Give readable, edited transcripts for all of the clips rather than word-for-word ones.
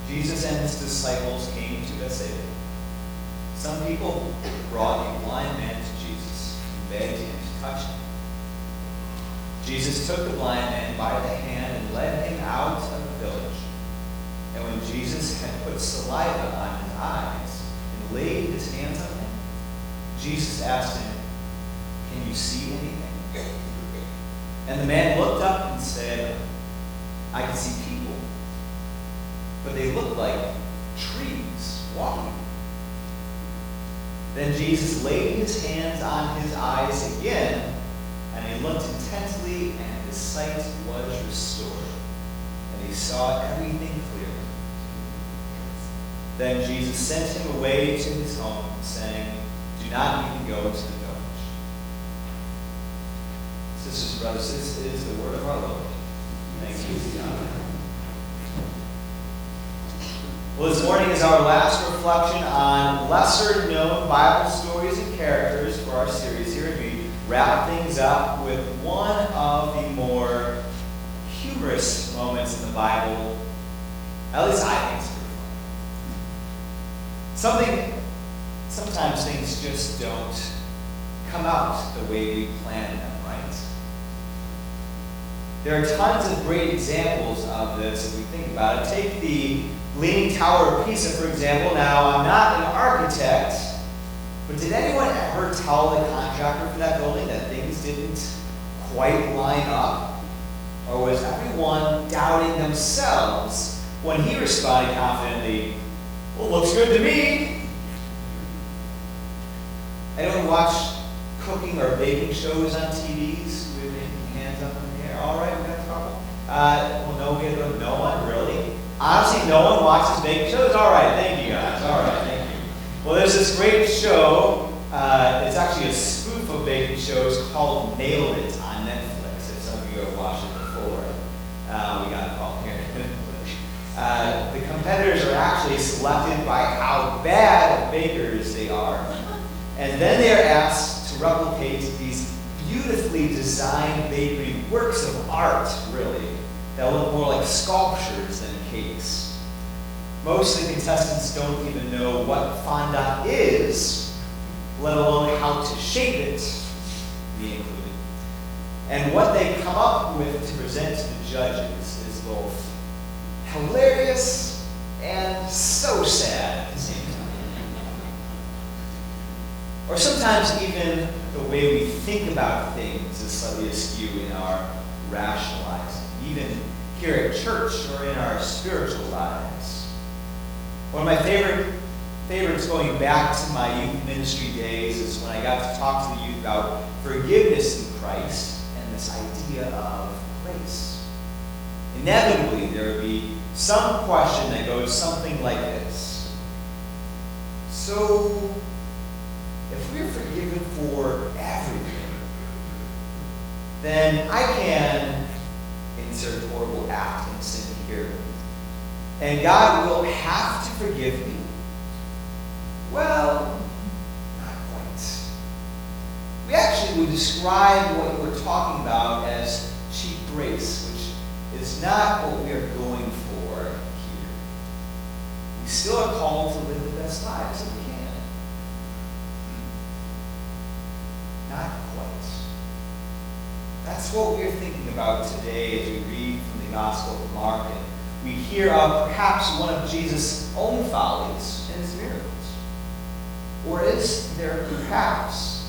Jesus and his disciples came to Bethsaida. Some people brought a blind man to Jesus and begged him to touch him. Jesus took the blind man by the hand and led him out of the village. And when Jesus had put saliva on his eyes and laid his hands on him, Jesus asked him, "Can you see anything?" And the man looked up and said, "I can see people, but they look like trees walking." Then Jesus laid his hands on his eyes again, and he looked intently, and his sight was restored, and he saw everything clearly. Then Jesus sent him away to his home, saying, "Do not even go to the village." Sisters and brothers, this is the word of our Lord. Thanks be to God. Well, this morning is our last reflection on lesser-known Bible stories and characters for our series here, and we wrap things up with one of the more humorous moments in the Bible. At least I think it's pretty funny. Sometimes things just don't come out the way we planned them, right? There are tons of great examples of this if we think about it. Take the Leaning Tower of Pisa, for example. Now, I'm not an architect, but did anyone ever tell the contractor for that building that things didn't quite line up? Or was everyone doubting themselves when he responded confidently, "Well, looks good to me"? Anyone watch cooking or baking shows on TVs? We have hands up in the air. All right, we got trouble. Well, no one really. Honestly, no one watches baking shows. All right, thank you guys. All right, thank you. Well, there's this great show. It's actually a spoof of baking shows called Nailed It on Netflix. If some of you have watched it before, we got it all here. The competitors are actually selected by how bad of bakers they are. And then they are asked to replicate these beautifully designed bakery works of art, really, that look more like sculptures than cakes. Most of the contestants don't even know what fondant is, let alone how to shape it, me included. And what they come up with to present to the judges is both hilarious and so sad at the same time. Or sometimes even the way we think about things is slightly askew in our rationalizing, even here at church or in our spiritual lives. One of my favorites going back to my youth ministry days is when I got to talk to the youth about forgiveness in Christ and this idea of grace. Inevitably, there would be some question that goes something like this. So, if we're forgiven for everything, then I can insert horrible act and sin here, and God will have to forgive me. Well, not quite. We actually would describe what we're talking about as cheap grace, which is not what we are going for here. We still are called to live the best lives that we can. Not quite. That's what we're thinking about today as we read from the Gospel of Mark, and we hear of perhaps one of Jesus' own follies and his miracles. Or is there perhaps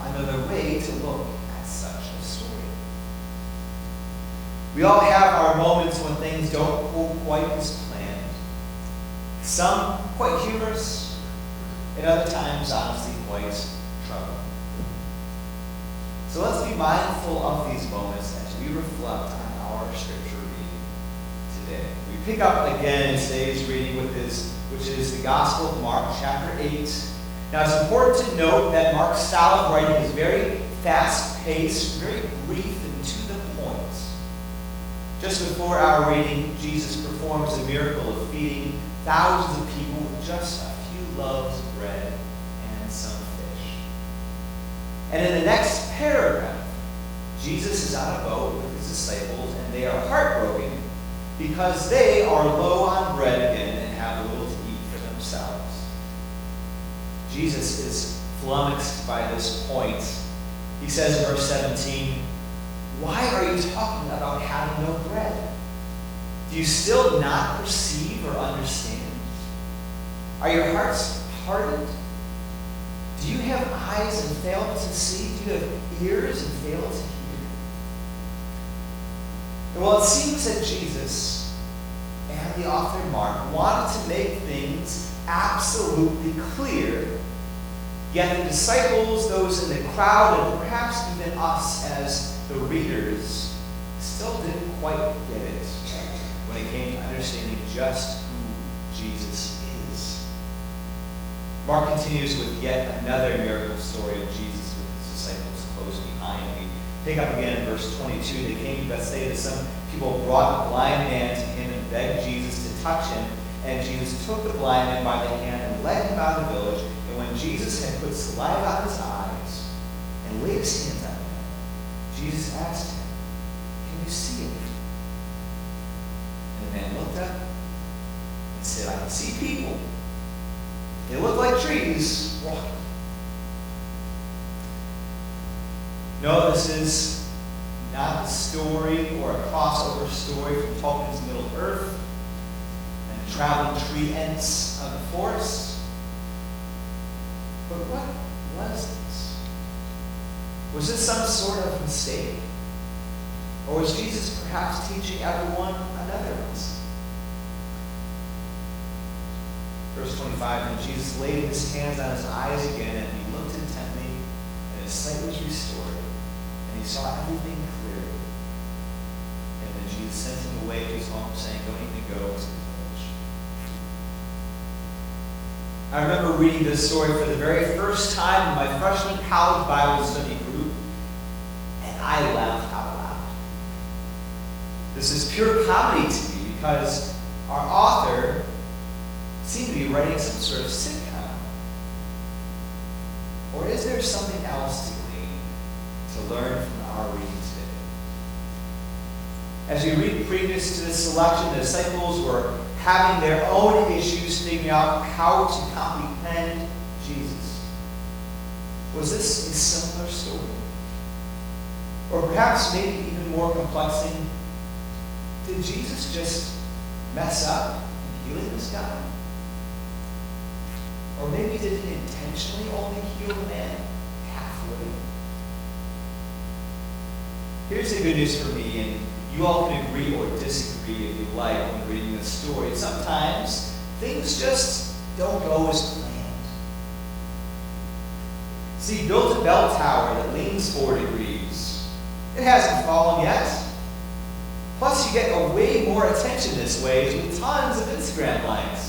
another way to look at such a story? We all have our moments when things don't go quite as planned. Some quite humorous, and other times, honestly, quite troubling. So let's be mindful of these moments as we reflect on our scripture reading today. We pick up again in today's reading which is the Gospel of Mark, chapter 8. Now it's important to note that Mark's style of writing is very fast-paced, very brief and to the point. Just before our reading, Jesus performs the miracle of feeding thousands of people with just a few loaves of bread and some fish. And in the next paragraph, Jesus is on a boat with his disciples, and they are heartbroken because they are low on bread again and have little to eat for themselves. Jesus is flummoxed by this point. He says in verse 17, "Why are you talking about having no bread? Do you still not perceive or understand? Are your hearts hardened? Do you have eyes and fail to see? Do you have ears and fail to hear?" And while it seems that Jesus and the author Mark wanted to make things absolutely clear, yet the disciples, those in the crowd, and perhaps even us as the readers, still didn't quite get it when it came to understanding just who Jesus is. Mark continues with yet another miracle story of Jesus with his disciples close behind. We pick up again in verse 22. They came to Bethsaida. Some people brought a blind man to him and begged Jesus to touch him. And Jesus took the blind man by the hand and led him out of the village. And when Jesus had put saliva on his eyes and laid his hands on him, Jesus asked him, "Can you see anything?" And the man looked up and said, "I can see people. They look like trees walking." No, this is not a story or a crossover story from Tolkien's Middle-earth and the traveling tree ents of the forest. But what was this? Was this some sort of mistake? Or was Jesus perhaps teaching everyone another lesson? Verse 25, "And Jesus laid his hands on his eyes again, and he looked intently, and his sight was restored, and he saw everything clearly. And then Jesus sent him away to his home, saying, 'Don't even go to the village.'" I remember reading this story for the very first time in my freshman college Bible study group, and I laughed out loud. This is pure comedy to me because our author seemed to be writing some sort of sitcom. Or is there something else to glean, to learn from our reading today? As we read previous to this selection, the disciples were having their own issues figuring out how to comprehend Jesus. Was this a similar story? Or perhaps maybe even more complexing, did Jesus just mess up in healing this guy? Or maybe did he intentionally only heal the man halfway? Here's the good news for me, and you all can agree or disagree if you like when reading this story. Sometimes things just don't go as planned. See, he built a bell tower that leans 4 degrees. It hasn't fallen yet. Plus, you get a way more attention this way with tons of Instagram likes.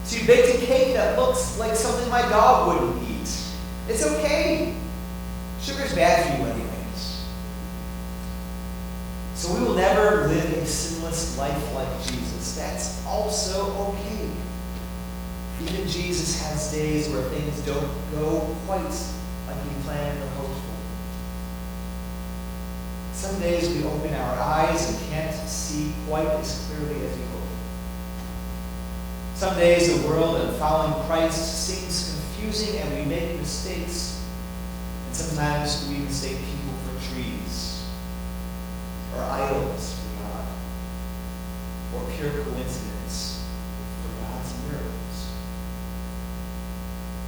So you baked a cake that looks like something my dog wouldn't eat. It's okay. Sugar's bad for you anyways. So we will never live a sinless life like Jesus. That's also okay. Even Jesus has days where things don't go quite like we planned or hoped for. Some days we open our eyes and can't see quite as clearly as we hope. Some days the world and following Christ seems confusing and we make mistakes. And sometimes we mistake people for trees, or idols for God, or pure coincidence for God's miracles.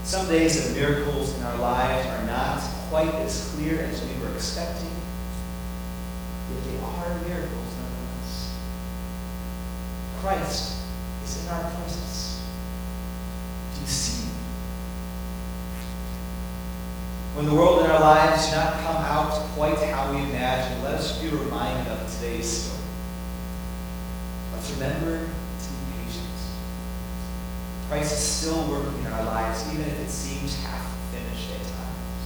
Some days the miracles in our lives are not quite as clear as we were expecting, yet they are miracles nonetheless. Christ is in our presence. Do you see him? When the world in our lives does not come out quite how we imagine, let us be reminded of today's story. Let's remember to be patient. Christ is still working in our lives, even if it seems half-finished at times.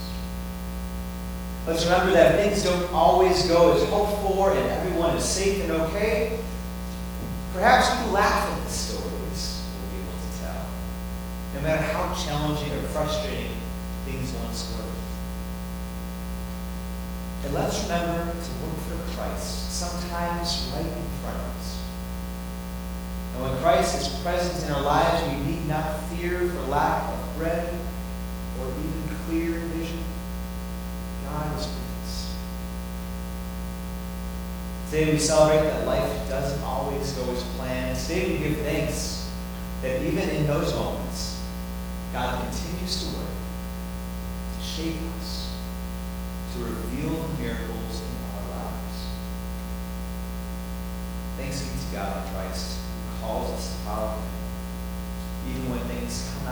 Let's remember that things don't always go as hoped for and everyone is safe and okay. Perhaps we laugh at the stories we'll be able to tell, no matter how challenging or frustrating things once were. And let's remember to look for Christ, sometimes right in front of us. And when Christ is present in our lives, we need not fear for lack of bread or even clear vision. God is with us. Today we celebrate that life doesn't always go as planned. Today we give thanks that even in those moments, God continues to work, to shape us, to reveal the miracles in our lives. Thanks be to God in Christ, who calls us to follow Him, even when things come